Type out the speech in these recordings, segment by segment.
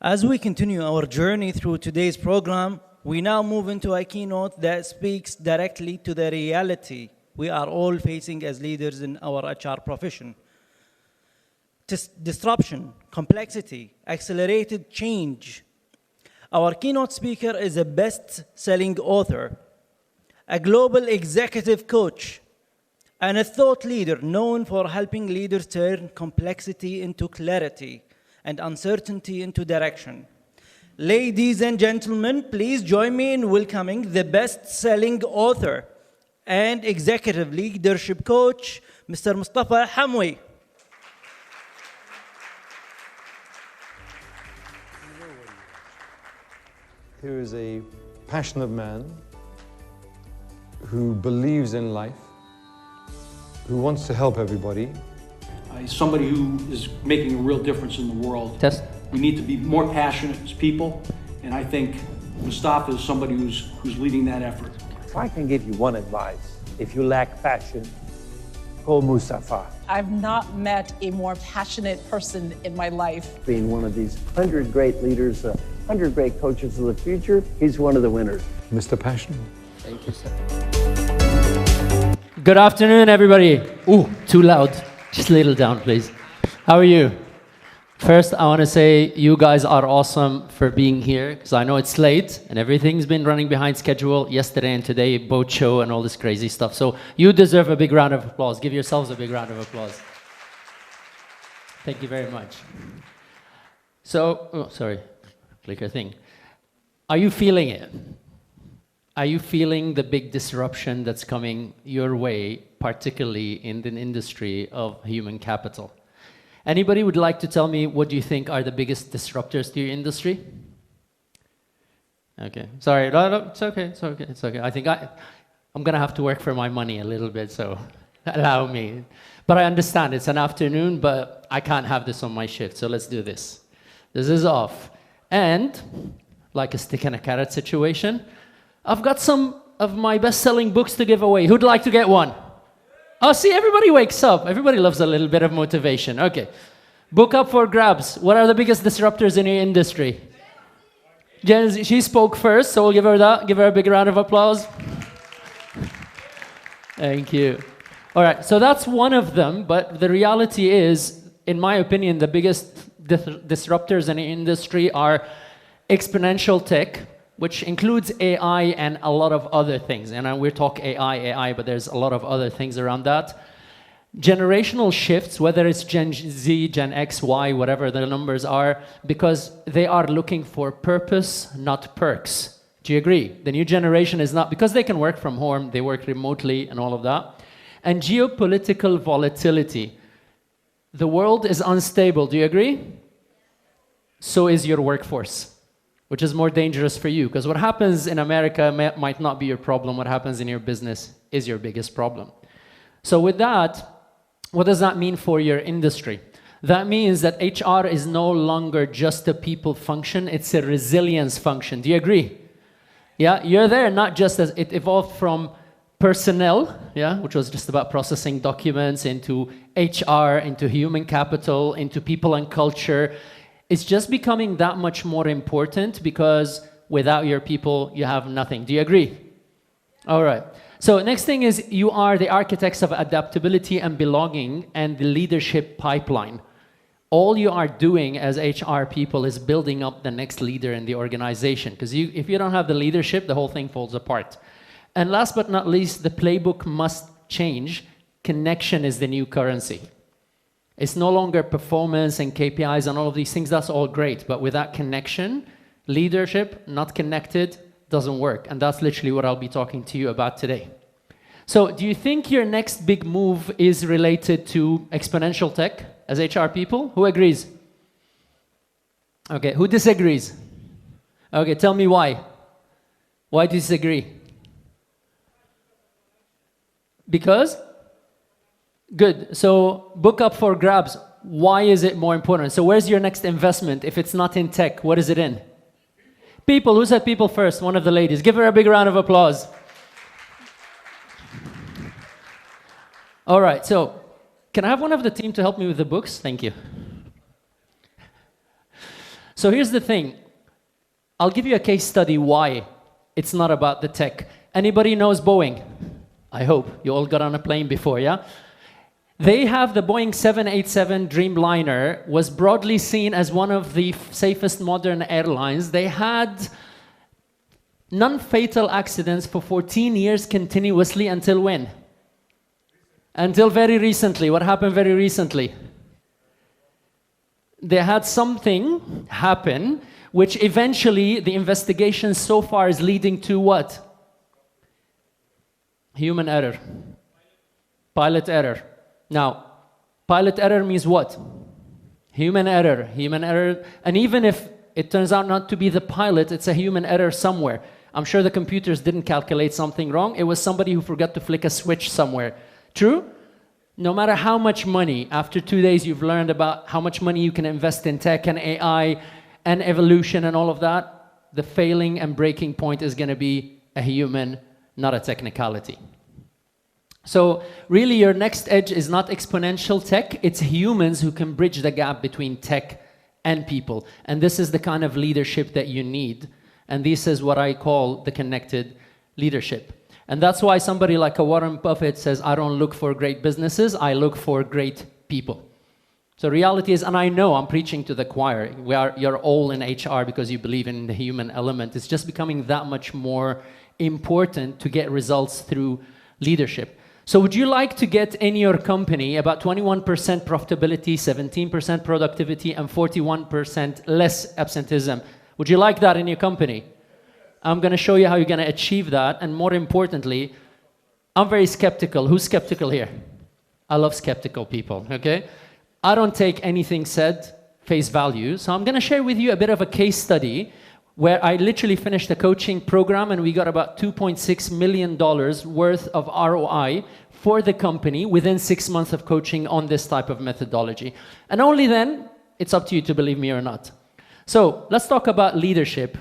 As we continue our journey through today's program, we now move into a keynote that speaks directly to the reality we are all facing as leaders in our HR profession. Disruption, complexity, accelerated change. Our keynote speaker is a best-selling author, a global executive coach, and a thought leader known for helping leaders turn complexity into clarity and uncertainty into direction. Ladies and gentlemen, please join me in welcoming the best-selling author and executive leadership coach, Mr. Mustafa Hamwi. Here is a passionate man who believes in life, who wants to help everybody. Somebody who is making a real difference in the world. Test. We need to be more passionate as people, and I think Mustafa is somebody who's leading that effort. If I can give you one advice, if you lack passion, call Mustafa. I've not met a more passionate person in my life. Being one of these 100 great leaders, 100 great coaches of the future, he's one of the winners. Mr. Passion. Thank you, sir. Good afternoon, everybody. Ooh, too loud. Just a little down, please. How are you? First, I want to say you guys are awesome for being here, because I know it's late and everything's been running behind schedule yesterday and today, boat show and all this crazy stuff. So you deserve a big round of applause. Give yourselves a big round of applause. Thank you very much. So, oh, sorry, clicker thing. Are you feeling it? Are you feeling the big disruption that's coming your way, particularly in the industry of human capital? Anybody would like to tell me what do you think are the biggest disruptors to your industry? Okay, sorry, no, it's okay, it's okay, it's okay. I think I'm gonna have to work for my money a little bit, so allow me. But I understand it's an afternoon, but I can't have this on my shift, so let's do this. This is off. And, like a stick and a carrot situation, I've got some of my best-selling books to give away. Who'd like to get one? Oh, see, everybody wakes up. Everybody loves a little bit of motivation. Okay. Book up for grabs. What are the biggest disruptors in your industry? Jen, she spoke first, so we'll give her that. Give her a big round of applause. Thank you. All right, so that's one of them, but the reality is, in my opinion, the biggest disruptors in the industry are exponential tech, which includes AI and a lot of other things. And we talk AI, but there's a lot of other things around that. Generational shifts, whether it's Gen Z, Gen X, Y, whatever the numbers are, because they are looking for purpose, not perks. Do you agree? The new generation is not, because they can work from home, they work remotely and all of that. And geopolitical volatility. The world is unstable, do you agree? So is your workforce, which is more dangerous for you, because what happens in America might not be your problem. What happens in your business is your biggest problem. So with that, what does that mean for your industry? That means that HR is no longer just a people function, it's a resilience function. Do you agree? Yeah, you're there not just as it evolved from personnel, yeah, which was just about processing documents, into HR, into human capital, into people and culture. It's just becoming that much more important because without your people, you have nothing. Do you agree? All right. So next thing is you are the architects of adaptability and belonging and the leadership pipeline. All you are doing as HR people is building up the next leader in the organization, because if you don't have the leadership, the whole thing falls apart. And last but not least, the playbook must change. Connection is the new currency. It's no longer performance and KPIs and all of these things. That's all great. But without connection, leadership, not connected, doesn't work. And that's literally what I'll be talking to you about today. So do you think your next big move is related to exponential tech as HR people? Who agrees? Okay, who disagrees? Okay, tell me why. Why do you disagree? Because? Good. So book up for grabs. Why is it more important? So where's your next investment? If it's not in tech, what is it in? People. Who said people first? One of the ladies. Give her a big round of applause. All right. So can I have one of the team to help me with the books? Thank you. So here's the thing. I'll give you a case study why it's not about the tech. Anybody knows Boeing? I hope you all got on a plane before, yeah? They have the Boeing 787 Dreamliner, was broadly seen as one of the safest modern airlines. They had non-fatal accidents for 14 years continuously until when? Until very recently. What happened very recently? They had something happen which eventually the investigation so far is leading to what? Human error. Pilot error. Now, pilot error means what? Human error. Human error. And even if it turns out not to be the pilot, it's a human error somewhere. I'm sure the computers didn't calculate something wrong. It was somebody who forgot to flick a switch somewhere. True? No matter how much money, after 2 days you've learned about how much money you can invest in tech and AI and evolution and all of that, the failing and breaking point is going to be a human, not a technicality. So really your next edge is not exponential tech, it's humans who can bridge the gap between tech and people. And this is the kind of leadership that you need. And this is what I call the connected leadership. And that's why somebody like a Warren Buffett says, I don't look for great businesses, I look for great people. So reality is, and I know I'm preaching to the choir, you're all in HR because you believe in the human element. It's just becoming that much more important to get results through leadership. So would you like to get in your company about 21% profitability, 17% productivity, and 41% less absenteeism? Would you like that in your company? I'm going to show you how you're going to achieve that. And more importantly, I'm very skeptical. Who's skeptical here? I love skeptical people, okay? I don't take anything said face value. So I'm going to share with you a bit of a case study where I literally finished a coaching program and we got about $2.6 million worth of ROI for the company within 6 months of coaching on this type of methodology. And only then, it's up to you to believe me or not. So let's talk about leadership.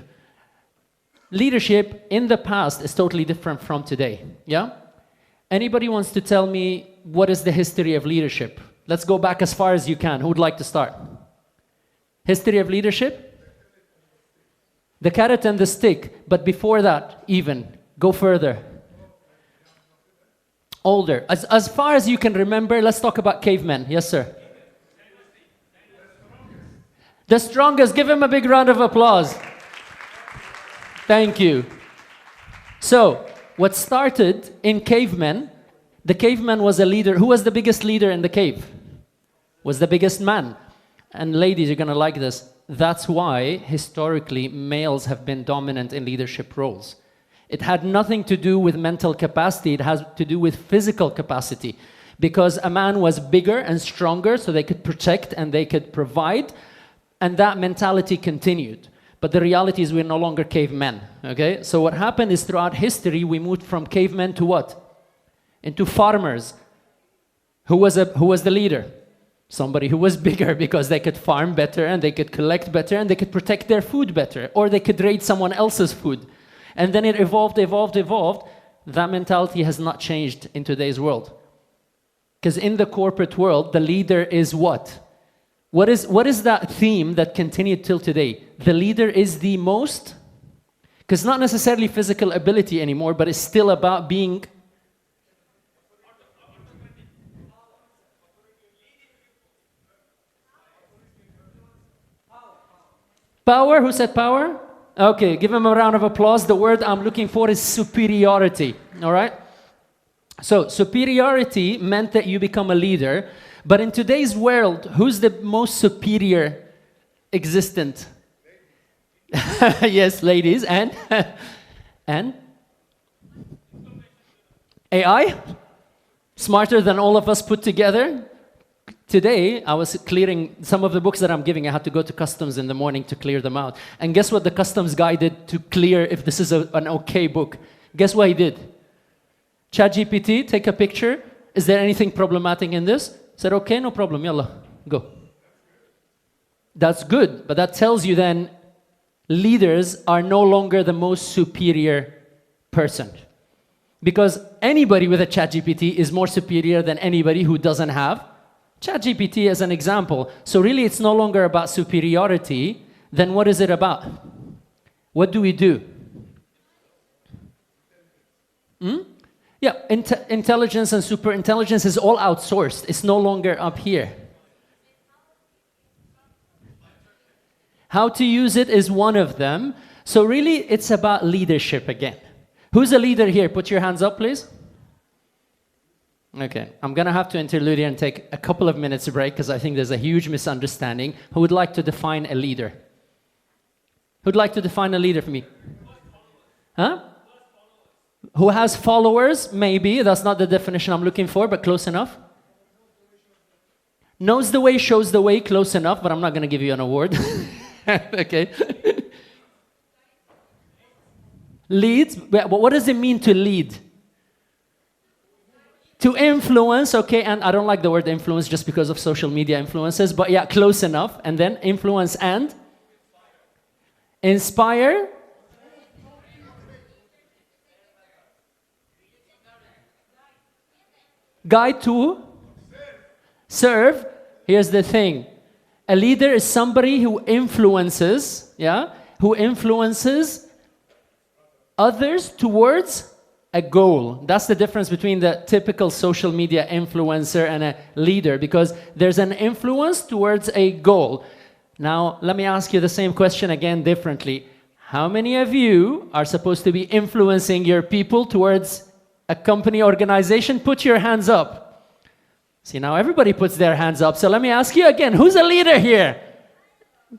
Leadership in the past is totally different from today, yeah? Anybody wants to tell me what is the history of leadership? Let's go back as far as you can. Who would like to start? History of leadership? The carrot and the stick, but before that, even, go further. Older. As far as you can remember, let's talk about cavemen. Yes, sir. The strongest. Give him a big round of applause. Thank you. So, what started in cavemen, the caveman was a leader. Who was the biggest leader in the cave? Was the biggest man. And ladies, you're going to like this. That's why, historically, males have been dominant in leadership roles. It had nothing to do with mental capacity. It has to do with physical capacity. Because a man was bigger and stronger, so they could protect and they could provide. And that mentality continued. But the reality is we're no longer cavemen, okay? So what happened is throughout history, we moved from cavemen to what? Into farmers. Who was the leader? Somebody who was bigger because they could farm better and they could collect better and they could protect their food better, or they could raid someone else's food. And then it evolved. That mentality has not changed in today's world. Because in the corporate world, the leader is what? What is that theme that continued till today? The leader is the most, because not necessarily physical ability anymore, but it's still about being. Power, who said power? Okay, give him a round of applause. The word I'm looking for is superiority, all right? So superiority meant that you become a leader, but in today's world, who's the most superior existent? Yes, ladies, and AI? Smarter than all of us put together? Today, I was clearing some of the books that I'm giving. I had to go to customs in the morning to clear them out. And guess what the customs guy did to clear if this is an okay book? Guess what he did? ChatGPT, take a picture. Is there anything problematic in this? Said, okay, no problem, yalla, go. That's good, but that tells you then leaders are no longer the most superior person. Because anybody with a ChatGPT is more superior than anybody who doesn't have ChatGPT as an example. So really it's no longer about superiority, then what is it about? What do we do? Yeah, intelligence and superintelligence is all outsourced. It's no longer up here. How to use it is one of them. So really, it's about leadership again. Who's a leader here? Put your hands up, please. Okay, I'm going to have to interlude here and take a couple of minutes break because I think there's a huge misunderstanding. Who would like to define a leader? Who'd like to define a leader for me? Huh? Who has followers? Maybe. That's not the definition I'm looking for, but close enough. Knows the way, shows the way, close enough, but I'm not going to give you an award. Okay. Leads. But what does it mean to lead? To influence, okay, and I don't like the word influence just because of social media influences, but yeah, close enough. And then influence and? Inspire. Guide to? Serve. Here's the thing. A leader is somebody who influences, yeah? Who influences others towards a goal. That's the difference between the typical social media influencer and a leader, because there's an influence towards a goal. Now, let me ask you the same question again differently. How many of you are supposed to be influencing your people towards a company organization? Put your hands up. See, now everybody puts their hands up. So let me ask you again, who's a leader here?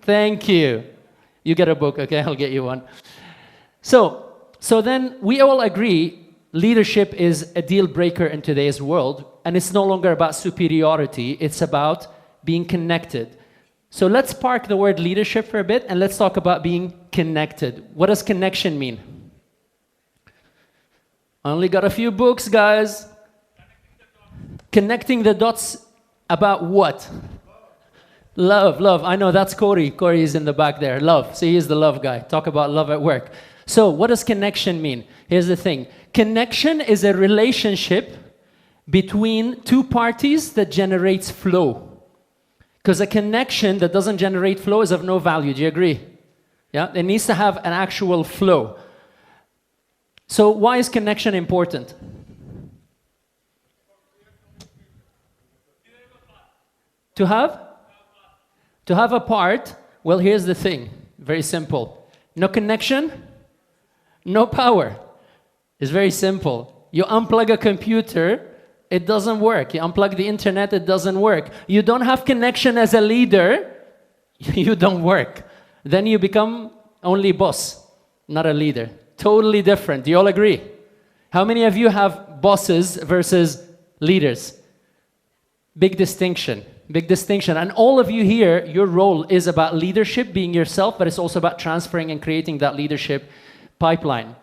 Thank you. You get a book, okay? I'll get you one. So then we all agree leadership is a deal breaker in today's world, and it's no longer about superiority, it's about being connected. So let's park the word leadership for a bit and let's talk about being connected. What does connection mean? I only got a few books, guys. Connecting the dots about what? Love, love. I know that's Corey. Corey is in the back there. Love. See, he's the love guy. Talk about love at work. So what does connection mean? Here's the thing. Connection is a relationship between two parties that generates flow. Because a connection that doesn't generate flow is of no value. Do you agree? Yeah? It needs to have an actual flow. So why is connection important? To have? To have a part. Well, here's the thing. Very simple. No connection, no power. It's very simple. You unplug a computer, it doesn't work. You unplug the internet, it doesn't work. You don't have connection as a leader, you don't work. Then you become only boss, not a leader. Totally different. Do you all agree? How many of you have bosses versus leaders? Big distinction. Big distinction. And all of you here, your role is about leadership, being yourself, but it's also about transferring and creating that leadership pipeline.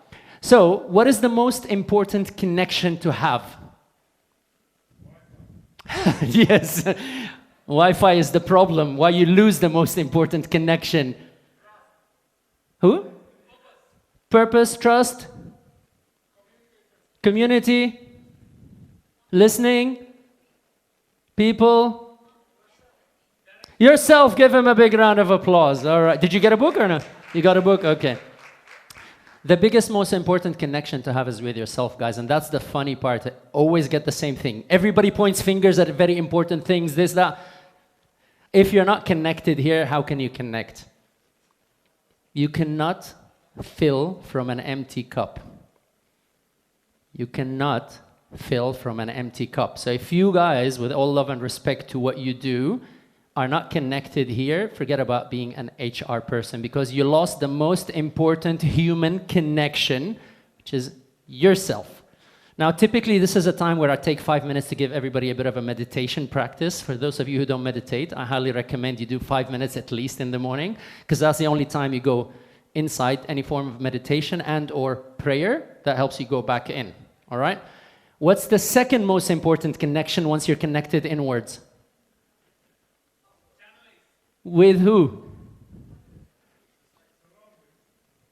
So, what is the most important connection to have? Yes. Wi-Fi is the problem. Why you lose the most important connection? Who? Purpose, trust, community, listening, people. Yourself, give him a big round of applause. All right. Did you get a book or no? You got a book? Okay. The biggest, most important connection to have is with yourself, guys. And that's the funny part. I always get the same thing. Everybody points fingers at very important things, this, that. If you're not connected here, how can you connect? You cannot fill from an empty cup. You cannot fill from an empty cup. So if you guys, with all love and respect to what you do, are not connected here, forget about being an HR person, because you lost the most important human connection, which is yourself. Now, typically, this is a time where I take 5 minutes to give everybody a bit of a meditation practice. For those of you who don't meditate, I highly recommend you do 5 minutes at least in the morning, because that's the only time you go inside any form of meditation and or prayer that helps you go back in, all right? What's the second most important connection once you're connected inwards? With who?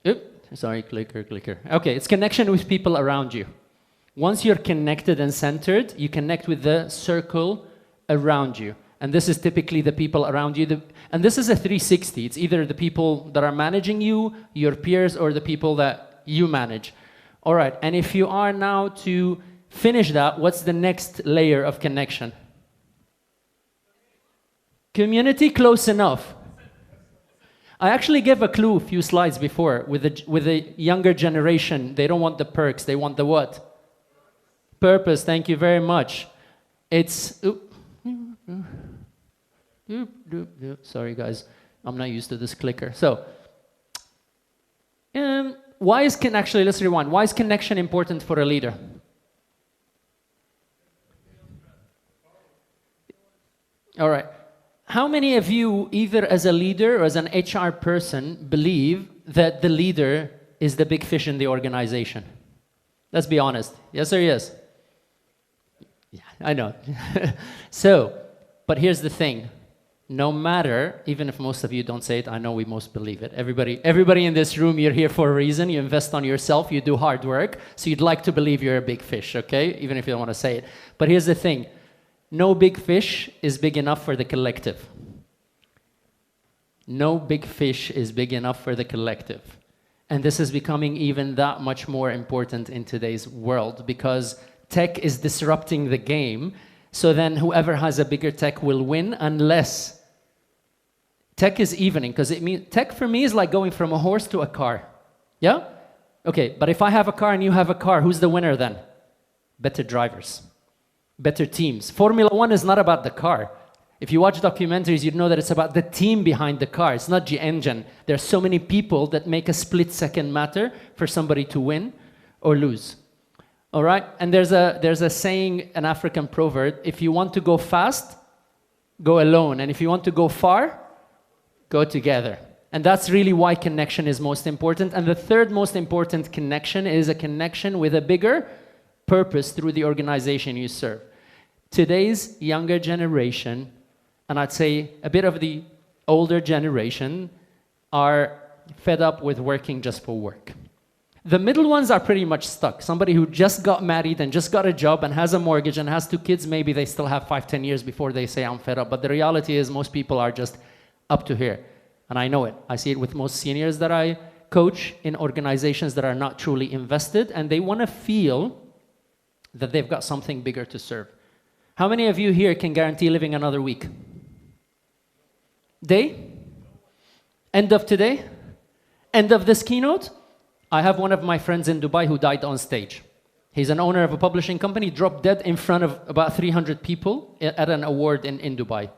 Oops, sorry, clicker. Okay, it's connection with people around you. Once you're connected and centered, you connect with the circle around you. And this is typically the people around you. And this is a 360. It's either the people that are managing you, your peers, or the people that you manage. All right, and if you are now to finish that, what's the next layer of connection? Community, close enough. I actually gave a clue a few slides before with the younger generation. They don't want the perks, they want the what? Purpose, thank you very much. It's, sorry guys, I'm not used to this clicker. So, actually, let's rewind. Why is connection important for a leader? All right. How many of you, either as a leader or as an HR person, believe that the leader is the big fish in the organization? Let's be honest. Yes or yes? Yeah, I know. So, but here's the thing. No matter, even if most of you don't say it, I know we most believe it. Everybody in this room, you're here for a reason. You invest on yourself. You do hard work. So you'd like to believe you're a big fish, okay? Even if you don't want to say it. But here's the thing. No big fish is big enough for the collective. No big fish is big enough for the collective. And this is becoming even that much more important in today's world because tech is disrupting the game. So then whoever has a bigger tech will win unless tech is evening. Because it means tech for me is like going from a horse to a car. Yeah? Okay, but if I have a car and you have a car, who's the winner then? Better drivers. Better teams. Formula One is not about the car. If you watch documentaries, you'd know that it's about the team behind the car. It's not the engine. There are so many people that make a split-second matter for somebody to win or lose. All right? And there's a saying, an African proverb, if you want to go fast, go alone. And if you want to go far, go together. And that's really why connection is most important. And the third most important connection is a connection with a bigger purpose through the organization you serve. Today's younger generation, and I'd say a bit of the older generation, are fed up with working just for work. The middle ones are pretty much stuck. Somebody who just got married and just got a job and has a mortgage and has 2 kids, maybe they still have 5-10 years before they say, I'm fed up. But the reality is most people are just up to here. And I know it. I see it with most seniors that I coach in organizations that are not truly invested, and they want to feel that they've got something bigger to serve. How many of you here can guarantee living another week? Day? End of today? End of this keynote? I have one of my friends in Dubai who died on stage. He's an owner of a publishing company, dropped dead in front of about 300 people at an award in Dubai.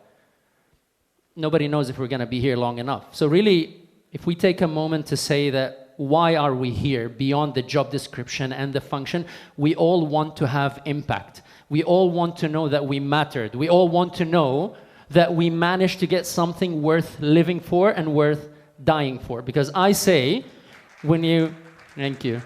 Nobody knows if we're going to be here long enough. So really, if we take a moment to say that why are we here beyond the job description and the function, we all want to have impact. We all want to know that we mattered. We all want to know that we managed to get something worth living for and worth dying for. Because I say, thank you.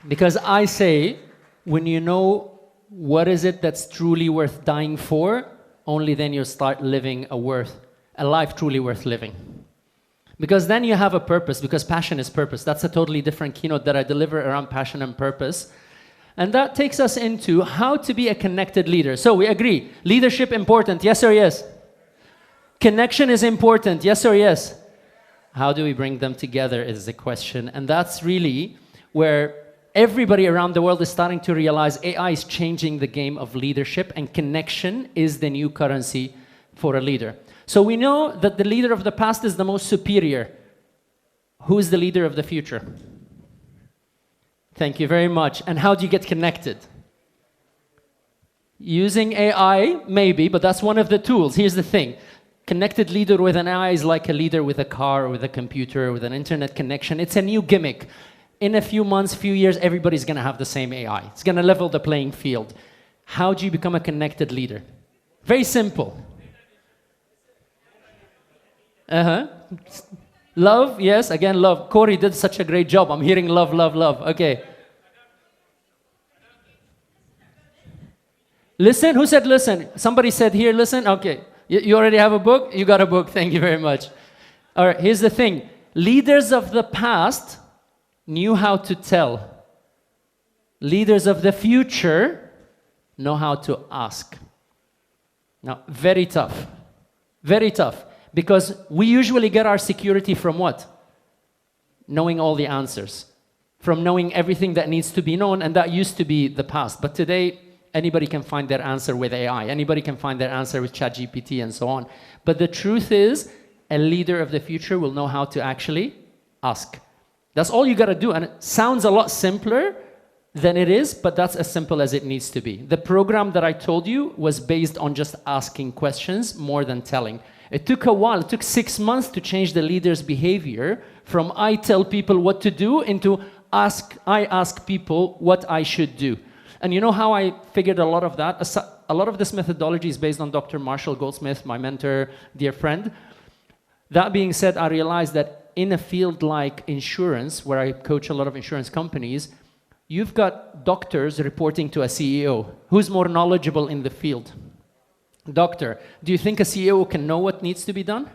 Because I say, when you know what is it that's truly worth dying for, only then you'll start living a life truly worth living. Because then you have a purpose, because passion is purpose. That's a totally different keynote that I deliver around passion and purpose. And that takes us into how to be a connected leader. So we agree, leadership important, yes or yes? Connection is important, yes or yes? How do we bring them together is the question. And that's really where everybody around the world is starting to realize AI is changing the game of leadership, and connection is the new currency for a leader. So we know that the leader of the past is the most superior. Who is the leader of the future? Thank you very much. And how do you get connected? Using AI, maybe, but that's one of the tools. Here's the thing. Connected leader with an AI is like a leader with a car, or with a computer, or with an internet connection. It's a new gimmick. In a few months, few years, everybody's going to have the same AI. It's going to level the playing field. How do you become a connected leader? Very simple. Love, yes, again, love. Corey did such a great job. I'm hearing love, love, love. Okay. Listen, who said listen? Somebody said here, listen. Okay. You already have a book? You got a book. Thank you very much. All right, here's the thing. Leaders of the past knew how to tell. Leaders of the future know how to ask. Now, very tough. Very tough. Because we usually get our security from what? Knowing all the answers. From knowing everything that needs to be known, and that used to be the past. But today, anybody can find their answer with AI. Anybody can find their answer with ChatGPT and so on. But the truth is, a leader of the future will know how to actually ask. That's all you got to do. And it sounds a lot simpler than it is, but that's as simple as it needs to be. The program that I told you was based on just asking questions more than telling. It took a while. It took 6 months to change the leader's behavior from I tell people what to do into I ask people what I should do. And you know how I figured a lot of that? A lot of this methodology is based on Dr. Marshall Goldsmith, my mentor, dear friend. That being said, I realized that in a field like insurance, where I coach a lot of insurance companies, you've got doctors reporting to a CEO. Who's more knowledgeable in the field? Doctor. Do you think a CEO can know what needs to be done?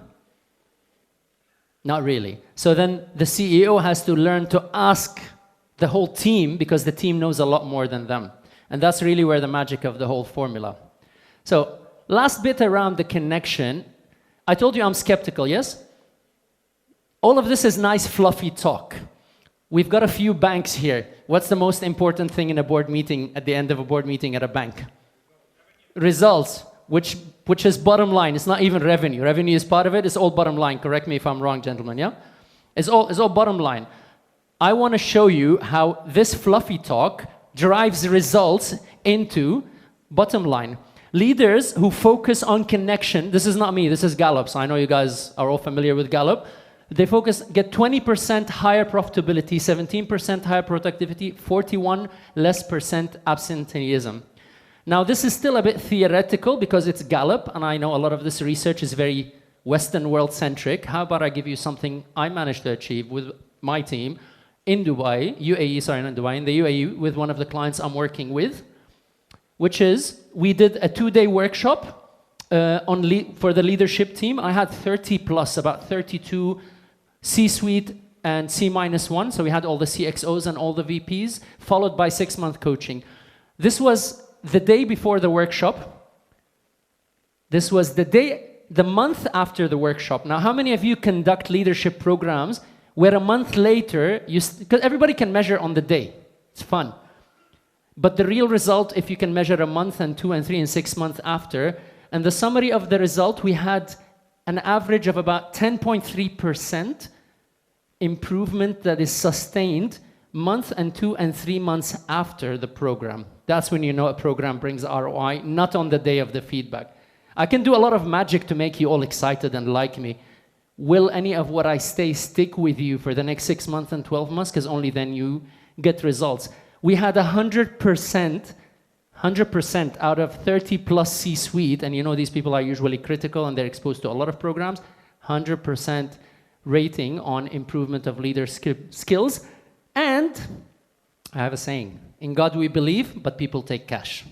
Not really. So then the CEO has to learn to ask the whole team, because the team knows a lot more than them. And that's really where the magic of the whole formula. So last bit around the connection. I told you I'm skeptical, yes? All of this is nice, fluffy talk. We've got a few banks here. What's the most important thing in a board meeting, at the end of a board meeting at a bank? Results, which is bottom line. It's not even revenue. Revenue is part of it. It's all bottom line. Correct me if I'm wrong, gentlemen, yeah? It's all bottom line. I want to show you how this fluffy talk drives results into bottom line. Leaders who focus on connection, this is not me, this is Gallup, so I know you guys are all familiar with Gallup. They get 20% higher profitability, 17% higher productivity, 41% less absenteeism. Now, this is still a bit theoretical because it's Gallup, and I know a lot of this research is very Western world-centric. How about I give you something I managed to achieve with my team in Dubai, not Dubai, in the UAE, with one of the clients I'm working with, which is, we did a 2-day workshop for the leadership team. I had 30 plus, about 32 C-suite and C-1, so we had all the CXOs and all the VPs, followed by 6-month coaching. This was the day before the workshop. This was the month after the workshop. Now, how many of you conduct leadership programs where a month later, because everybody can measure on the day. It's fun. But the real result, if you can measure a month and 2 and 3 and 6 months after, and the summary of the result, we had an average of about 10.3% improvement that is sustained month and 2 and 3 months after the program. That's when you know a program brings ROI, not on the day of the feedback. I can do a lot of magic to make you all excited and like me. Will any of what I say stick with you for the next 6 months and 12 months? Because only then you get results. We had 100% out of 30 plus C-suite, and you know these people are usually critical and they're exposed to a lot of programs, 100% rating on improvement of leader skills. And I have a saying, in God we believe, but people take cash.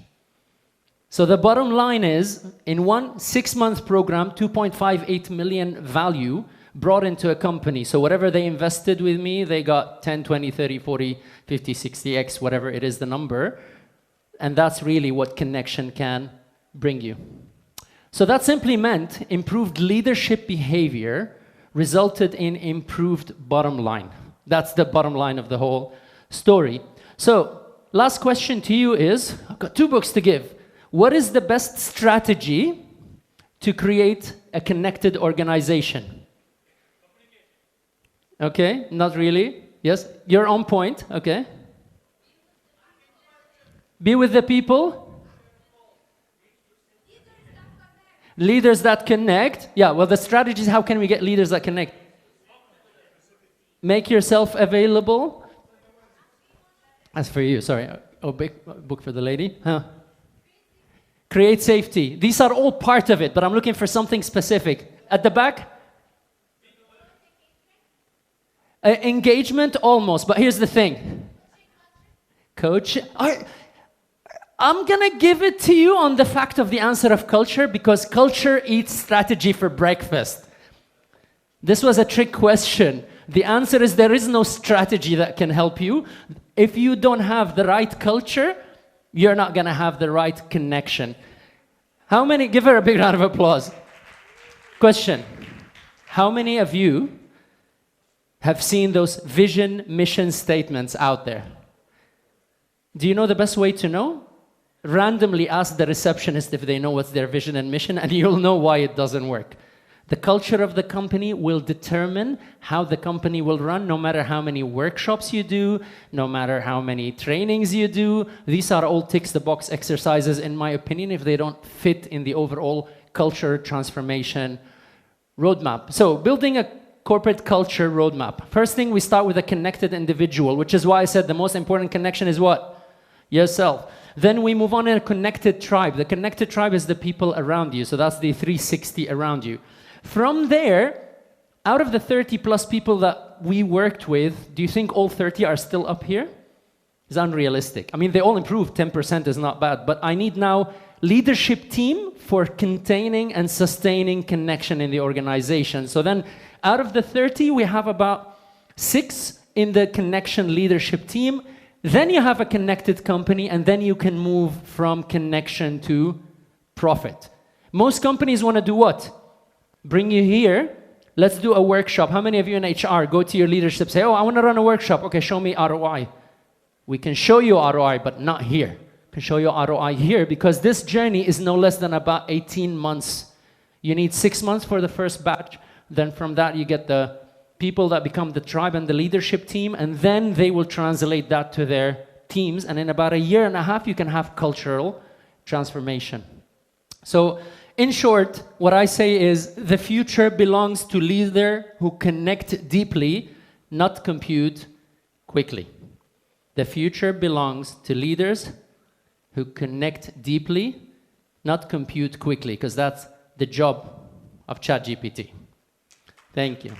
So the bottom line is, in one 6-month program, 2.58 million value brought into a company. So whatever they invested with me, they got 10, 20, 30, 40, 50, 60x, whatever it is the number. And that's really what connection can bring you. So that simply meant improved leadership behavior resulted in improved bottom line. That's the bottom line of the whole story. So last question to you is, I've got 2 books to give. What is the best strategy to create a connected organization? Okay, not really. Yes, you're on point. Okay. Be with the people. Leaders that connect. Yeah, well, the strategy is how can we get leaders that connect? Make yourself available. That's for you, sorry. Oh, big book for the lady. Huh? Create safety. These are all part of it, but I'm looking for something specific. At the back? Engagement, almost, but here's the thing. Coach, I'm going to give it to you on the fact of the answer of culture, because culture eats strategy for breakfast. This was a trick question. The answer is there is no strategy that can help you. If you don't have the right culture, you're not going to have the right connection. How many, give her a big round of applause. Question, how many of you have seen those vision, mission statements out there? Do you know the best way to know? Randomly ask the receptionist if they know what's their vision and mission, and you'll know why it doesn't work. The culture of the company will determine how the company will run, no matter how many workshops you do, no matter how many trainings you do. These are all ticks-the-box exercises, in my opinion, if they don't fit in the overall culture transformation roadmap. So, building a corporate culture roadmap. First thing, we start with a connected individual, which is why I said the most important connection is what? Yourself. Then we move on to a connected tribe. The connected tribe is the people around you, so that's the 360 around you. From there, out of the 30 plus people that we worked with, do you think all 30 are still up here? It's unrealistic. I mean, they all improved, 10% is not bad, but I need now leadership team for containing and sustaining connection in the organization. So then, out of the 30, we have about 6 in the connection leadership team. Then you have a connected company, and then you can move from connection to profit. Most companies want to do what? Bring you here, let's do a workshop. How many of you in HR go to your leadership, say, oh, I want to run a workshop. Okay, show me ROI. We can show you ROI, but not here. We can show you ROI here because this journey is no less than about 18 months. You need 6 months for the first batch. Then from that, you get the people that become the tribe and the leadership team, and then they will translate that to their teams. And in about a year and a half, you can have cultural transformation. So, in short, what I say is the future belongs to leaders who connect deeply, not compute quickly. The future belongs to leaders who connect deeply, not compute quickly, because that's the job of ChatGPT. Thank you.